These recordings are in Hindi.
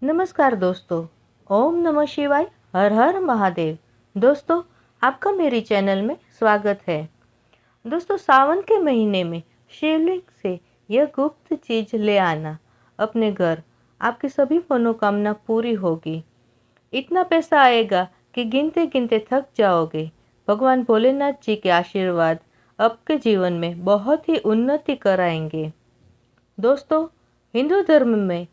नमस्कार दोस्तों। ओम नमः शिवाय। हर हर महादेव। दोस्तों, आपका मेरी चैनल में स्वागत है। दोस्तों, सावन के महीने में शिवलिंग से यह गुप्त चीज ले आना अपने घर, आपकी सभी मनोकामना पूरी होगी। इतना पैसा आएगा कि गिनते गिनते थक जाओगे। भगवान भोलेनाथ जी के आशीर्वाद आपके जीवन में बहुत ही उन्नति कराएंगे। दोस्तों, हिंदू धर्म में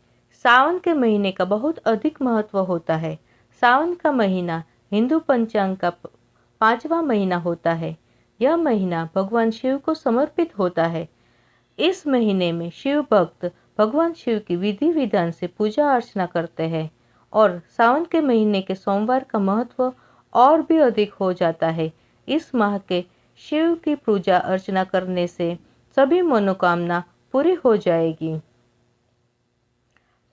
सावन के महीने का बहुत अधिक महत्व होता है। सावन का महीना हिंदू पंचांग का पांचवा महीना होता है। यह महीना भगवान शिव को समर्पित होता है। इस महीने में शिव भक्त भगवान शिव की विधि विधान से पूजा अर्चना करते हैं और सावन के महीने के सोमवार का महत्व और भी अधिक हो जाता है। इस माह के शिव की पूजा अर्चना करने से सभी मनोकामना पूरी हो जाएगी।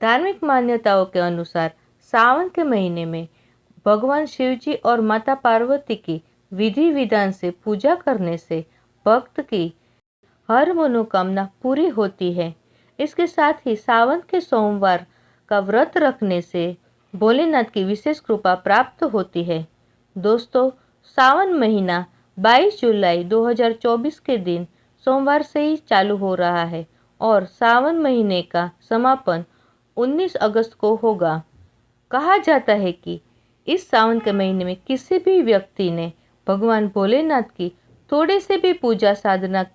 धार्मिक मान्यताओं के अनुसार सावन के महीने में भगवान शिव जी और माता पार्वती की विधि विधान से पूजा करने से भक्त की हर मनोकामना पूरी होती है। इसके साथ ही सावन के सोमवार का व्रत रखने से भोलेनाथ की विशेष कृपा प्राप्त होती है। दोस्तों, सावन महीना 22 जुलाई 2024 के दिन सोमवार से ही चालू हो रहा है और सावन महीने का समापन 19 अगस्त को होगा। कहा जाता है कि इस सावन के महीने में किसी भी व्यक्ति ने भगवान भोलेनाथ की थोड़े से भी पूजा साधना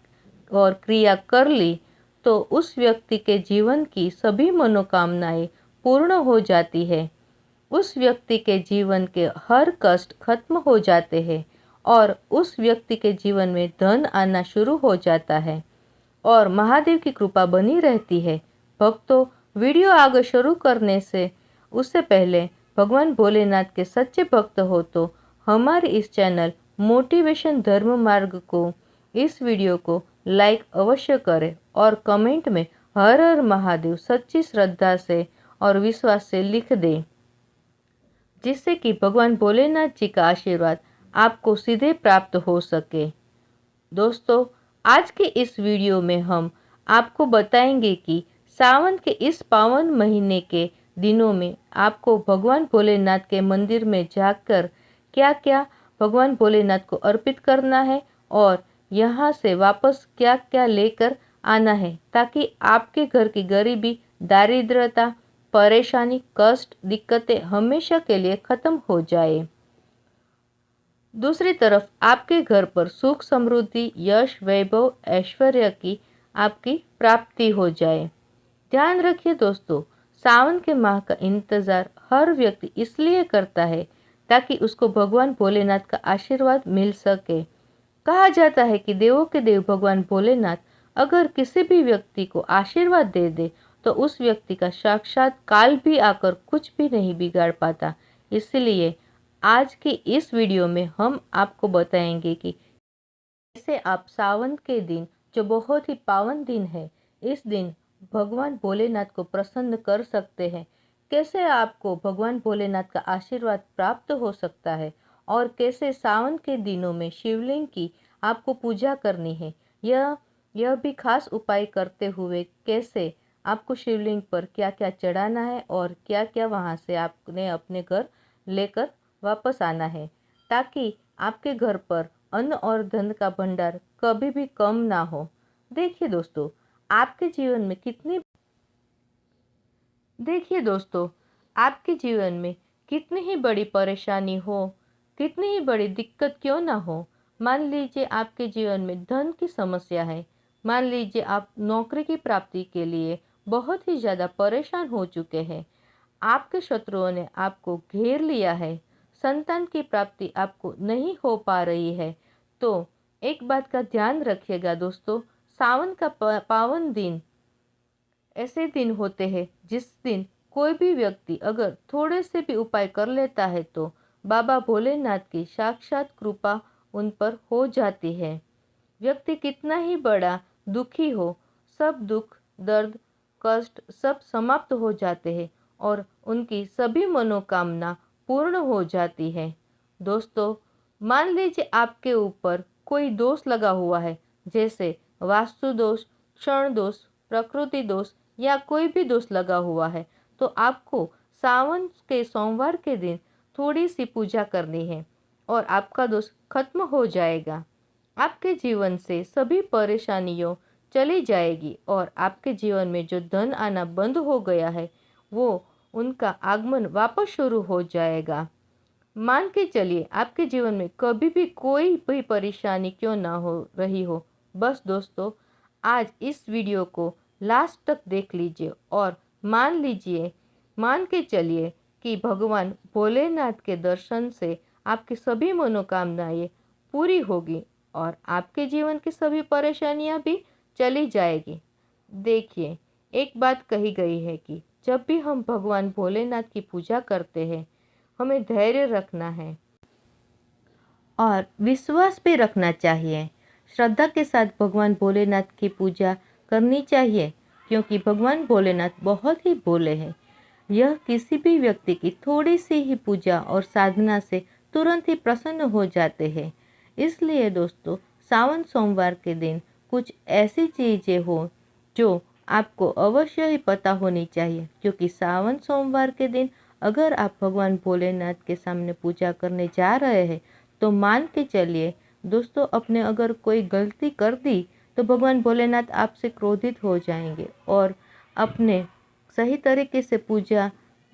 और क्रिया कर ली तो उस व्यक्ति के जीवन की सभी मनोकामनाएं पूर्ण हो जाती है। उस व्यक्ति के जीवन के हर कष्ट खत्म हो जाते हैं और उस व्यक्ति के जीवन में धन आना शुरू हो जाता है और महादेव की कृपा बनी रहती है। भक्तों, वीडियो आगे शुरू करने से उससे पहले भगवान भोलेनाथ के सच्चे भक्त हो तो हमारे इस चैनल मोटिवेशन धर्म मार्ग को इस वीडियो को लाइक अवश्य करें और कमेंट में हर हर महादेव सच्ची श्रद्धा से और विश्वास से लिख दें, जिससे कि भगवान भोलेनाथ जी का आशीर्वाद आपको सीधे प्राप्त हो सके। दोस्तों, आज के इस वीडियो में हम आपको बताएंगे कि सावन के इस पावन महीने के दिनों में आपको भगवान भोलेनाथ के मंदिर में जाकर क्या क्या भगवान भोलेनाथ को अर्पित करना है और यहाँ से वापस क्या क्या लेकर आना है ताकि आपके घर की गरीबी, दारिद्रता, परेशानी, कष्ट, दिक्कतें हमेशा के लिए खत्म हो जाए। दूसरी तरफ आपके घर पर सुख, समृद्धि, यश, वैभव, ऐश्वर्य की आपकी प्राप्ति हो जाए। ध्यान रखिए दोस्तों, सावन के माह का इंतजार हर व्यक्ति इसलिए करता है ताकि उसको भगवान भोलेनाथ का आशीर्वाद मिल सके। कहा जाता है कि देवों के देव भगवान भोलेनाथ अगर किसी भी व्यक्ति को आशीर्वाद दे दे तो उस व्यक्ति का साक्षात काल भी आकर कुछ भी नहीं बिगाड़ पाता। इसलिए आज की इस वीडियो में हम आपको बताएंगे कि कैसे आप सावन के दिन, जो बहुत ही पावन दिन है, इस दिन भगवान भोलेनाथ को प्रसन्न कर सकते हैं, कैसे आपको भगवान भोलेनाथ का आशीर्वाद प्राप्त हो सकता है और कैसे सावन के दिनों में शिवलिंग की आपको पूजा करनी है। यह भी खास उपाय करते हुए कैसे आपको शिवलिंग पर क्या क्या चढ़ाना है और क्या क्या वहाँ से आपने अपने घर लेकर वापस आना है ताकि आपके घर पर अन्न और धन का भंडार कभी भी कम ना हो। देखिए दोस्तों, आपके जीवन में कितनी ही बड़ी परेशानी हो, कितनी ही बड़ी दिक्कत क्यों ना हो, मान लीजिए आपके जीवन में धन की समस्या है, मान लीजिए आप नौकरी की प्राप्ति के लिए बहुत ही ज़्यादा परेशान हो चुके हैं, आपके शत्रुओं ने आपको घेर लिया है, संतान की प्राप्ति आपको नहीं हो पा रही है, तो एक बात का ध्यान रखिएगा दोस्तों, सावन का पावन दिन ऐसे दिन होते हैं जिस दिन कोई भी व्यक्ति अगर थोड़े से भी उपाय कर लेता है तो बाबा भोलेनाथ की साक्षात कृपा उन पर हो जाती है। व्यक्ति कितना ही बड़ा दुखी हो, सब दुख, दर्द, कष्ट सब समाप्त हो जाते हैं और उनकी सभी मनोकामना पूर्ण हो जाती है। दोस्तों, मान लीजिए आपके ऊपर कोई दोष लगा हुआ है, जैसे वास्तु दोष, क्षण दोष, प्रकृति दोष या कोई भी दोष लगा हुआ है, तो आपको सावन के सोमवार के दिन थोड़ी सी पूजा करनी है और आपका दोष खत्म हो जाएगा। आपके जीवन से सभी परेशानियों चली जाएगी और आपके जीवन में जो धन आना बंद हो गया है वो उनका आगमन वापस शुरू हो जाएगा। मान के चलिए आपके जीवन में कभी भी कोई भी परेशानी क्यों ना हो रही हो, बस दोस्तों आज इस वीडियो को लास्ट तक देख लीजिए और मान के चलिए कि भगवान भोलेनाथ के दर्शन से आपकी सभी मनोकामनाएं पूरी होगी और आपके जीवन की सभी परेशानियां भी चली जाएगी। देखिए, एक बात कही गई है कि जब भी हम भगवान भोलेनाथ की पूजा करते हैं हमें धैर्य रखना है और विश्वास भी रखना चाहिए। श्रद्धा के साथ भगवान भोलेनाथ की पूजा करनी चाहिए क्योंकि भगवान भोलेनाथ बहुत ही भोले हैं। यह किसी भी व्यक्ति की थोड़ी सी ही पूजा और साधना से तुरंत ही प्रसन्न हो जाते हैं। इसलिए दोस्तों सावन सोमवार के दिन कुछ ऐसी चीज़ें हो जो आपको अवश्य ही पता होनी चाहिए, क्योंकि सावन सोमवार के दिन अगर आप भगवान भोलेनाथ के सामने पूजा करने जा रहे हैं तो मान के चलिए दोस्तों, अपने अगर कोई गलती कर दी तो भगवान भोलेनाथ आपसे क्रोधित हो जाएंगे और अपने सही तरीके से पूजा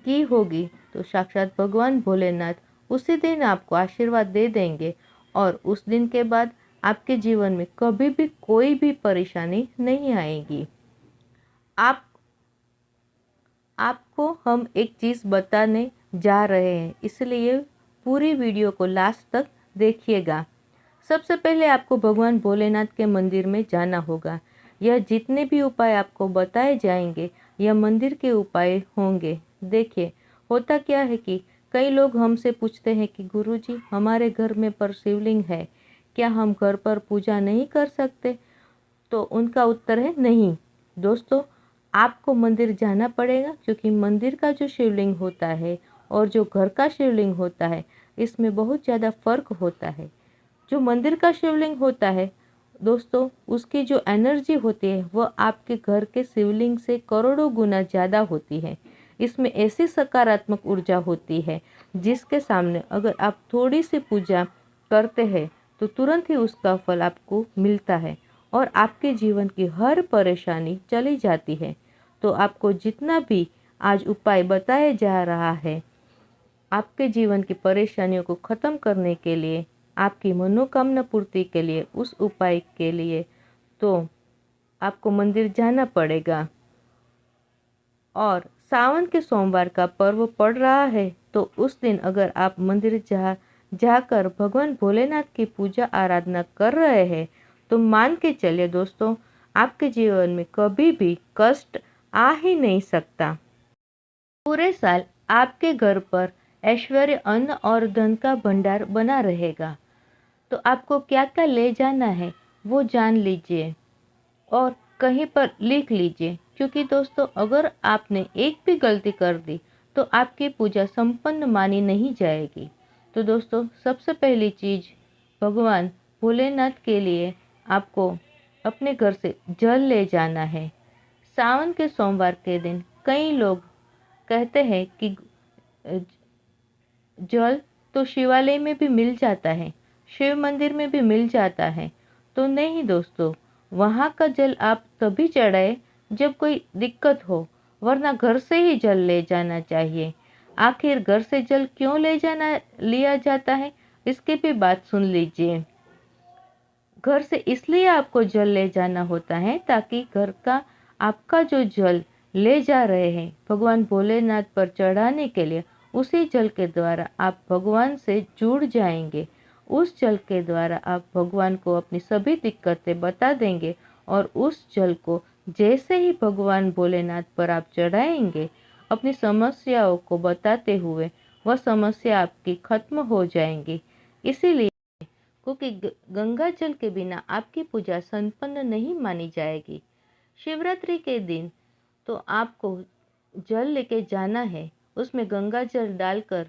की होगी तो साक्षात भगवान भोलेनाथ उसी दिन आपको आशीर्वाद दे देंगे और उस दिन के बाद आपके जीवन में कभी भी कोई भी परेशानी नहीं आएगी। आपको हम एक चीज़ बताने जा रहे हैं, इसलिए पूरी वीडियो को लास्ट तक देखिएगा। सबसे पहले आपको भगवान भोलेनाथ के मंदिर में जाना होगा। यह जितने भी उपाय आपको बताए जाएंगे यह मंदिर के उपाय होंगे। देखिए, होता क्या है कि कई लोग हमसे पूछते हैं कि गुरुजी हमारे घर में पर शिवलिंग है, क्या हम घर पर पूजा नहीं कर सकते? तो उनका उत्तर है नहीं। दोस्तों, आपको मंदिर जाना पड़ेगा क्योंकि मंदिर का जो शिवलिंग होता है और जो घर का शिवलिंग होता है इसमें बहुत ज़्यादा फर्क होता है। जो मंदिर का शिवलिंग होता है दोस्तों, उसकी जो एनर्जी होती है वह आपके घर के शिवलिंग से करोड़ों गुना ज़्यादा होती है। इसमें ऐसी सकारात्मक ऊर्जा होती है जिसके सामने अगर आप थोड़ी सी पूजा करते हैं तो तुरंत ही उसका फल आपको मिलता है और आपके जीवन की हर परेशानी चली जाती है। तो आपको जितना भी आज उपाय बताया जा रहा है आपके जीवन की परेशानियों को ख़त्म करने के लिए, आपकी मनोकामना पूर्ति के लिए, उस उपाय के लिए तो आपको मंदिर जाना पड़ेगा। और सावन के सोमवार का पर्व पड़ रहा है तो उस दिन अगर आप मंदिर जाकर भगवान भोलेनाथ की पूजा आराधना कर रहे हैं तो मान के चलिए दोस्तों, आपके जीवन में कभी भी कष्ट आ ही नहीं सकता। पूरे साल आपके घर पर ऐश्वर्य, अन्न और धन का भंडार बना रहेगा। तो आपको क्या क्या ले जाना है वो जान लीजिए और कहीं पर लिख लीजिए, क्योंकि दोस्तों अगर आपने एक भी गलती कर दी तो आपकी पूजा संपन्न मानी नहीं जाएगी। तो दोस्तों सबसे पहली चीज़, भगवान भोलेनाथ के लिए आपको अपने घर से जल ले जाना है। सावन के सोमवार के दिन कई लोग कहते हैं कि जल तो शिवालय में भी मिल जाता है, शिव मंदिर में भी मिल जाता है। तो नहीं दोस्तों, वहाँ का जल आप तभी चढ़ाए जब कोई दिक्कत हो, वरना घर से ही जल ले जाना चाहिए। आखिर घर से जल क्यों लिया जाता है इसकी भी बात सुन लीजिए। घर से इसलिए आपको जल ले जाना होता है ताकि घर का आपका जो जल ले जा रहे हैं भगवान भोलेनाथ पर चढ़ाने के लिए, उसी जल के द्वारा आप भगवान से जुड़ जाएंगे। उस जल के द्वारा आप भगवान को अपनी सभी दिक्कतें बता देंगे और उस जल को जैसे ही भगवान भोलेनाथ पर आप चढ़ाएंगे, अपनी समस्याओं को बताते हुए वह समस्या आपकी खत्म हो जाएंगी। इसीलिए क्योंकि गंगा जल के बिना आपकी पूजा संपन्न नहीं मानी जाएगी। शिवरात्रि के दिन तो आपको जल लेके जाना है, उसमें गंगा जल डालकर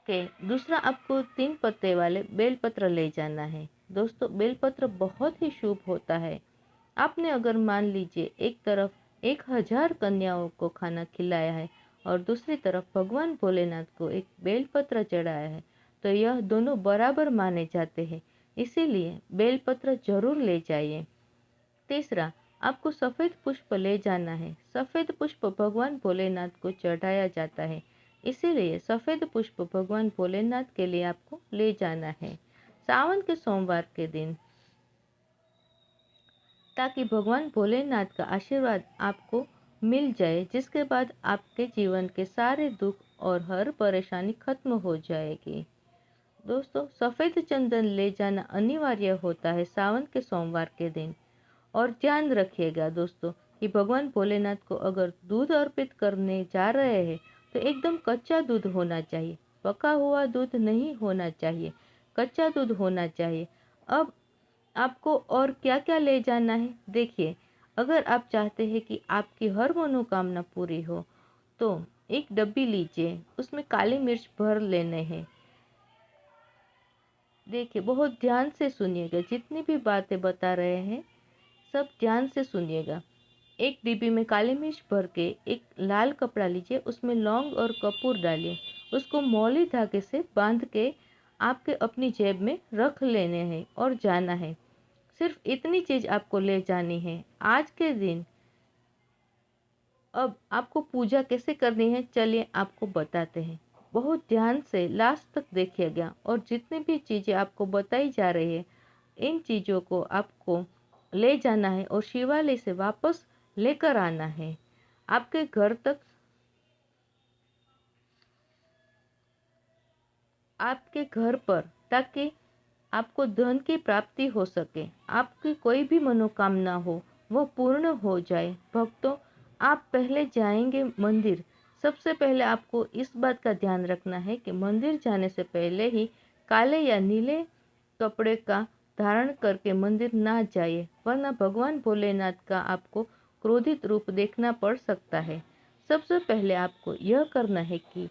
के दूसरा आपको 3 पत्ते वाले बेलपत्र ले जाना है। दोस्तों बेलपत्र बहुत ही शुभ होता है। आपने अगर मान लीजिए एक तरफ 1000 कन्याओं को खाना खिलाया है और दूसरी तरफ भगवान भोलेनाथ को एक बेलपत्र चढ़ाया है, तो यह दोनों बराबर माने जाते हैं, इसीलिए बेलपत्र जरूर ले जाइए। तीसरा, आपको सफ़ेद पुष्प ले जाना है। सफ़ेद पुष्प भगवान भोलेनाथ को चढ़ाया जाता है, इसीलिए सफ़ेद पुष्प भगवान भोलेनाथ के लिए आपको ले जाना है सावन के सोमवार के दिन, ताकि भगवान भोलेनाथ का आशीर्वाद आपको मिल जाए, जिसके बाद आपके जीवन के सारे दुख और हर परेशानी खत्म हो जाएगी। दोस्तों, सफ़ेद चंदन ले जाना अनिवार्य होता है सावन के सोमवार के दिन। और ध्यान रखिएगा दोस्तों कि भगवान भोलेनाथ को अगर दूध अर्पित करने जा रहे हैं तो एकदम कच्चा दूध होना चाहिए, पका हुआ दूध नहीं होना चाहिए, कच्चा दूध होना चाहिए। अब आपको और क्या क्या ले जाना है, देखिए, अगर आप चाहते हैं कि आपकी हर मनोकामना पूरी हो तो एक डब्बी लीजिए, उसमें काली मिर्च भर लेने हैं। देखिए, बहुत ध्यान से सुनिएगा, जितनी भी बातें बता रहे हैं सब ध्यान से सुनिएगा। एक डिब्बी में काली मिर्च भर के एक लाल कपड़ा लीजिए, उसमें लौंग और कपूर डालिए, उसको मौली धागे से बांध के आपके अपनी जेब में रख लेने हैं और जाना है। सिर्फ इतनी चीज आपको ले जानी है आज के दिन। अब आपको पूजा कैसे करनी है, चलिए आपको बताते हैं। बहुत ध्यान से लास्ट तक देखिएगा और जितनी भी चीज़ें आपको बताई जा रही है, इन चीज़ों को आपको ले जाना है और शिवालय से वापस लेकर आना है आपके घर तक, आपके घर पर, ताकि आपको धन की प्राप्ति हो सके, आपकी कोई भी मनोकामना हो वह पूर्ण हो जाए। भक्तों, आप पहले जाएंगे मंदिर, सबसे पहले आपको इस बात का ध्यान रखना है कि मंदिर जाने से पहले ही काले या नीले कपड़े का धारण करके मंदिर ना जाइए, वरना भगवान भोलेनाथ का आपको क्रोधित रूप देखना पड़ सकता है। सबसे पहले आपको यह करना है कि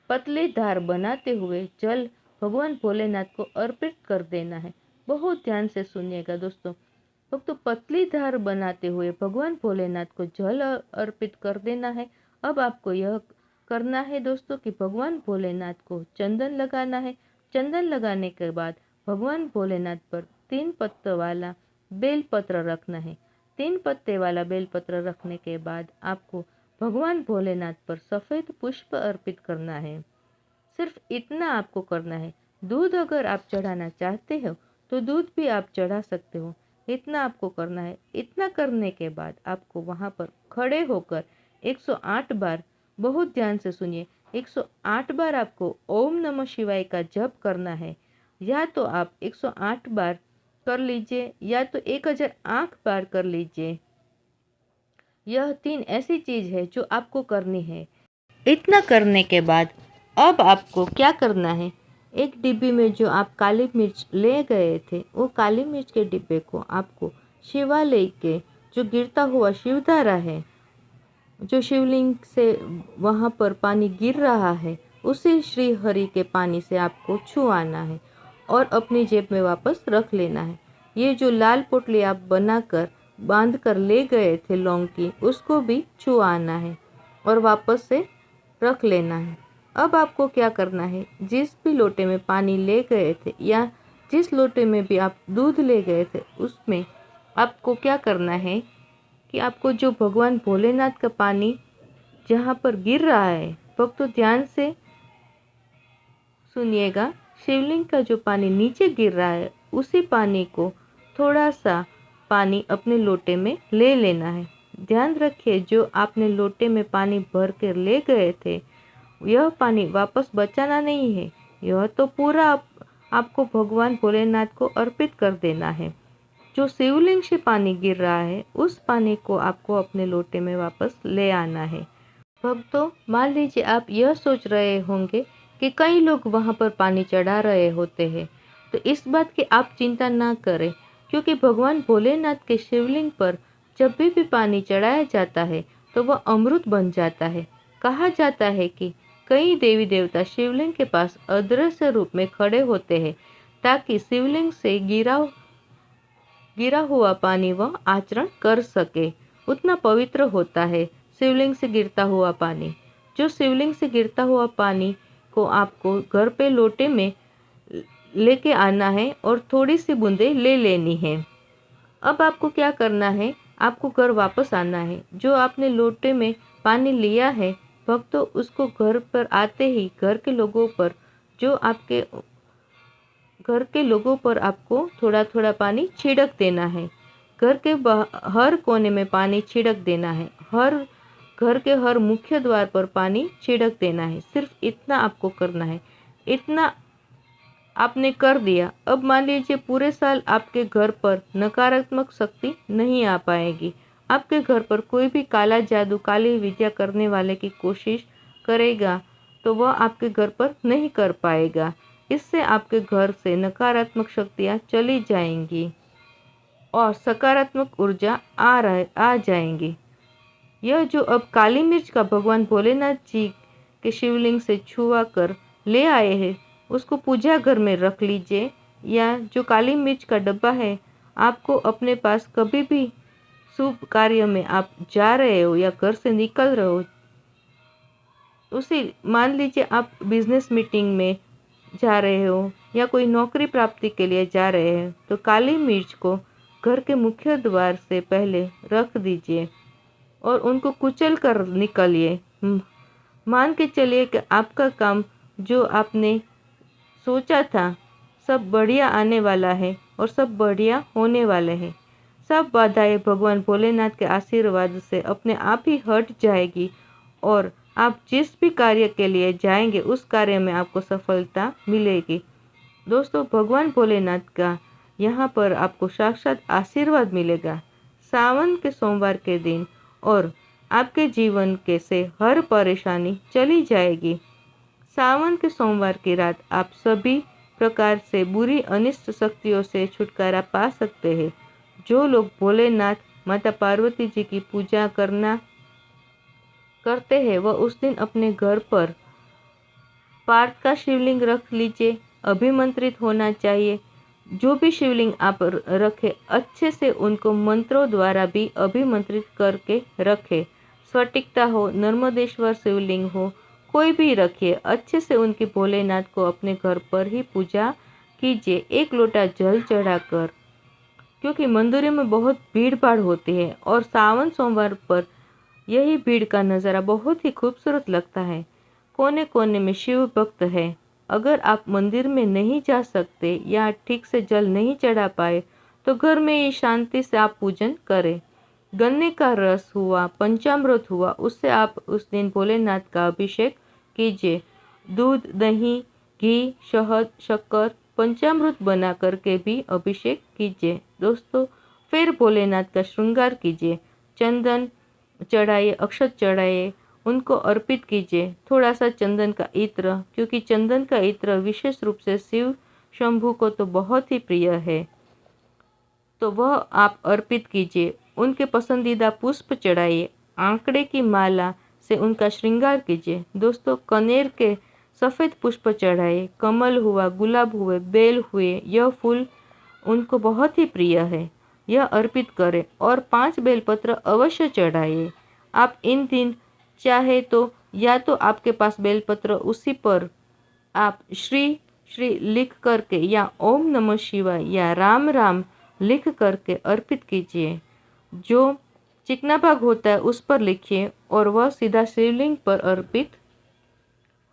पतली धार बनाते हुए जल भगवान भोलेनाथ को अर्पित कर देना है। बहुत ध्यान से सुनिएगा दोस्तों। तो पतली धार बनाते हुए भगवान भोलेनाथ को जल अर्पित कर देना है। अब आपको यह करना है दोस्तों कि भगवान भोलेनाथ को चंदन लगाना है। चंदन लगाने के बाद भगवान भोलेनाथ पर 3 पत्ते वाला बेलपत्र रखना है। 3 पत्ते वाला बेलपत्र रखने के बाद आपको भगवान भोलेनाथ पर सफ़ेद पुष्प अर्पित करना है। सिर्फ इतना आपको करना है। दूध अगर आप चढ़ाना चाहते हो तो दूध भी आप चढ़ा सकते हो, इतना आपको करना है। इतना करने के बाद आपको वहाँ पर खड़े होकर 108 बार, बहुत ध्यान से सुनिए, 108 बार आपको ओम नमः शिवाय का जप करना है। या तो आप 108 बार कर लीजिए या तो 1008 बार कर लीजिए। यह 3 ऐसी चीज है जो आपको करनी है। इतना करने के बाद अब आपको क्या करना है, एक डिब्बी में जो आप काली मिर्च ले गए थे, वो काली मिर्च के डिब्बे को आपको शिवालय के जो गिरता हुआ शिवधारा है, जो शिवलिंग से वहाँ पर पानी गिर रहा है, उसी श्री हरि के पानी से आपको छुआना है और अपनी जेब में वापस रख लेना है। ये जो लाल पोटली आप बनाकर बांध कर ले गए थे लौंग की, उसको भी छुआना है और वापस से रख लेना है। अब आपको क्या करना है, जिस भी लोटे में पानी ले गए थे या जिस लोटे में भी आप दूध ले गए थे, उसमें आपको क्या करना है कि आपको जो भगवान भोलेनाथ का पानी जहाँ पर गिर रहा है, भक्तों ध्यान से सुनिएगा, शिवलिंग का जो पानी नीचे गिर रहा है, उसी पानी को थोड़ा सा पानी अपने लोटे में ले लेना है। ध्यान रखिए, जो आपने लोटे में पानी भर कर ले गए थे, यह पानी वापस बचाना नहीं है, यह तो पूरा आपको भगवान भोलेनाथ को अर्पित कर देना है। जो शिवलिंग से पानी गिर रहा है, उस पानी को आपको अपने लोटे में वापस ले आना है। भक्तों, मान लीजिए आप यह सोच रहे होंगे कि कई लोग वहाँ पर पानी चढ़ा रहे होते हैं, तो इस बात की आप चिंता ना करें, क्योंकि भगवान भोलेनाथ के शिवलिंग पर जब भी पानी चढ़ाया जाता है तो वह अमृत बन जाता है। कहा जाता है कि कई देवी देवता शिवलिंग के पास अदृश्य रूप में खड़े होते हैं, ताकि शिवलिंग से गिरा हुआ पानी वह आचरण कर सके। उतना पवित्र होता है शिवलिंग से गिरता हुआ पानी। जो शिवलिंग से गिरता हुआ पानी को आपको घर पे लोटे में लेके आना है और थोड़ी सी बूंदें ले लेनी है। अब आपको क्या करना है, आपको घर वापस आना है। जो आपने लोटे में पानी लिया है, भक्तों उसको घर पर आते ही घर के लोगों पर, जो आपके घर के लोगों पर आपको थोड़ा थोड़ा पानी छिड़क देना है। घर के हर कोने में पानी छिड़क देना है। घर के हर मुख्य द्वार पर पानी छिड़क देना है। सिर्फ इतना आपको करना है। इतना आपने कर दिया। अब मान लीजिए पूरे साल आपके घर पर नकारात्मक शक्ति नहीं आ पाएगी। आपके घर पर कोई भी काला जादू, काली विद्या करने वाले की कोशिश करेगा तो वह आपके घर पर नहीं कर पाएगा। इससे आपके घर से नकारात्मक शक्तियाँ चली जाएंगी और सकारात्मक ऊर्जा आ जाएंगी। यह जो अब काली मिर्च का भगवान भोलेनाथ जी के शिवलिंग से छुआ कर ले आए हैं, उसको पूजा घर में रख लीजिए। या जो काली मिर्च का डब्बा है, आपको अपने पास कभी भी शुभ कार्य में आप जा रहे हो या घर से निकल रहे हो, उसी मान लीजिए आप बिजनेस मीटिंग में जा रहे हो या कोई नौकरी प्राप्ति के लिए जा रहे हैं, तो काली मिर्च को घर के मुख्य द्वार से पहले रख दीजिए और उनको कुचल कर निकलिए। मान के चलिए कि आपका काम जो आपने सोचा था सब बढ़िया आने वाला है और सब बढ़िया होने वाले हैं। सब बाधाएं भगवान भोलेनाथ के आशीर्वाद से अपने आप ही हट जाएगी और आप जिस भी कार्य के लिए जाएंगे उस कार्य में आपको सफलता मिलेगी। दोस्तों, भगवान भोलेनाथ का यहाँ पर आपको साक्षात आशीर्वाद मिलेगा सावन के सोमवार के दिन, और आपके जीवन के से हर परेशानी चली जाएगी। सावन के सोमवार की रात आप सभी प्रकार से बुरी अनिष्ट शक्तियों से छुटकारा पा सकते हैं। जो लोग भोलेनाथ, माता पार्वती जी की पूजा करते हैं वह उस दिन अपने घर पर पार्थ का शिवलिंग रख लीजिए। अभिमंत्रित होना चाहिए। जो भी शिवलिंग आप रखें, अच्छे से उनको मंत्रों द्वारा भी अभिमंत्रित करके रखें। स्फटिकता हो, नर्मदेश्वर शिवलिंग हो, कोई भी रखिए, अच्छे से उनकी भोलेनाथ को अपने घर पर ही पूजा कीजिए, एक लोटा जल चढ़ाकर। क्योंकि मंदिरों में बहुत भीड़ भाड़ होती है और सावन सोमवार पर यही भीड़ का नज़ारा बहुत ही खूबसूरत लगता है। कोने कोने में शिव भक्त है। अगर आप मंदिर में नहीं जा सकते या ठीक से जल नहीं चढ़ा पाए तो घर में ही शांति से आप पूजन करें। गन्ने का रस हुआ, पंचामृत हुआ, उससे आप उस दिन भोलेनाथ का अभिषेक कीजिए। दूध, दही, घी, शहद, शक्कर, पंचामृत बना करके भी अभिषेक कीजिए। दोस्तों, फिर भोलेनाथ का श्रृंगार कीजिए। चंदन चढ़ाइए, अक्षत चढ़ाइए, उनको अर्पित कीजिए। थोड़ा सा चंदन का इत्र, क्योंकि चंदन का इत्र विशेष रूप से शिव शंभू को तो बहुत ही प्रिय है, तो वह आप अर्पित कीजिए। उनके पसंदीदा पुष्प चढ़ाइए। आंकड़े की माला से उनका श्रृंगार कीजिए। दोस्तों, कनेर के सफ़ेद पुष्प चढ़ाइए। कमल हुआ, गुलाब हुए, बेल हुए, यह फूल उनको बहुत ही प्रिय है, यह अर्पित करें और 5 बेलपत्र अवश्य चढ़ाइए। आप इन दिन चाहे तो या तो आपके पास बेलपत्र उसी पर आप श्री श्री लिख करके या ओम नमः शिवाय या राम राम लिख करके अर्पित कीजिए। जो चिकना भाग होता है उस पर लिखिए और वह सीधा शिवलिंग पर अर्पित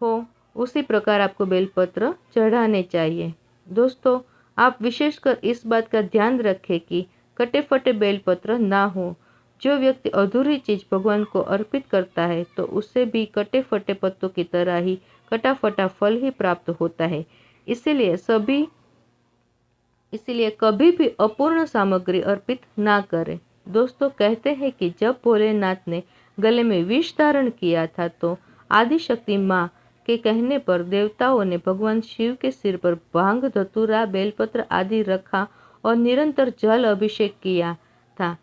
हो, उसी प्रकार आपको बेलपत्र चढ़ाने चाहिए। दोस्तों, आप विशेषकर इस बात का ध्यान रखें कि कटे फटे बेलपत्र ना हो। जो व्यक्ति अधूरी चीज भगवान को अर्पित करता है तो उससे भी कटे फटे पत्तों की तरह ही कटा फटा फल ही प्राप्त होता है। इसीलिए कभी भी अपूर्ण सामग्री अर्पित ना करें। दोस्तों, कहते हैं कि जब भोलेनाथ ने गले में विष धारण किया था तो आदिशक्ति माँ के कहने पर देवताओं ने भगवान शिव के सिर पर भांग, धतूरा, बेलपत्र आदि रखा और निरंतर जल अभिषेक किया था,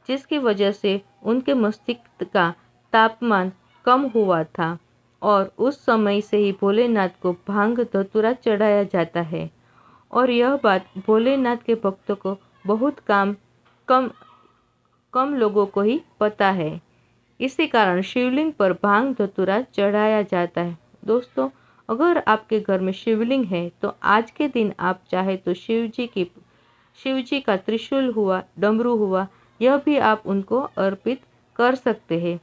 जिसकी वजह से उनके मस्तिष्क का तापमान कम हुआ था और उस समय से ही भोलेनाथ को भांग, धतूरा चढ़ाया जाता है। और यह बात भोलेनाथ के भक्तों को बहुत कम लोगों को ही पता है। इसी कारण शिवलिंग पर भांग धतूरा चढ़ाया जाता है। दोस्तों, अगर आपके घर में शिवलिंग है तो आज के दिन आप चाहे तो शिव जी का त्रिशूल हुआ, डमरू हुआ, यह भी आप उनको अर्पित कर सकते हैं।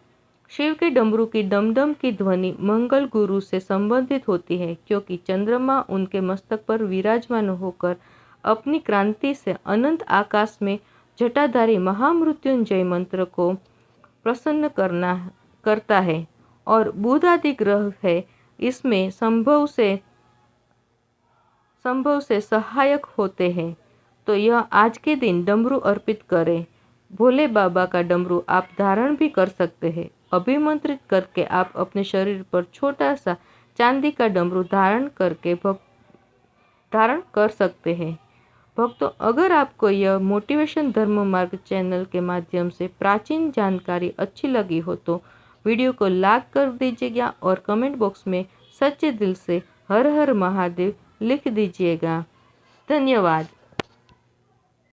शिव के डमरू की डमडम की ध्वनि मंगल गुरु से संबंधित होती है, क्योंकि चंद्रमा उनके मस्तक पर विराजमान होकर अपनी क्रांति से अनंत आकाश में जटाधारी महामृत्युंजय मंत्र को प्रसन्न करता है। और बुध आदि ग्रह है, इसमें संभव से सहायक होते हैं। तो यह आज के दिन डमरू अर्पित करें। भोले बाबा का डमरू आप धारण भी कर सकते हैं। अभिमंत्रित करके आप अपने शरीर पर छोटा सा चांदी का डमरू धारण कर सकते हैं। भक्तों, अगर आपको यह मोटिवेशन धर्म मार्ग चैनल के माध्यम से प्राचीन जानकारी अच्छी लगी हो तो वीडियो को लाइक कर दीजिएगा और कमेंट बॉक्स में सच्चे दिल से हर हर महादेव लिख दीजिएगा। धन्यवाद।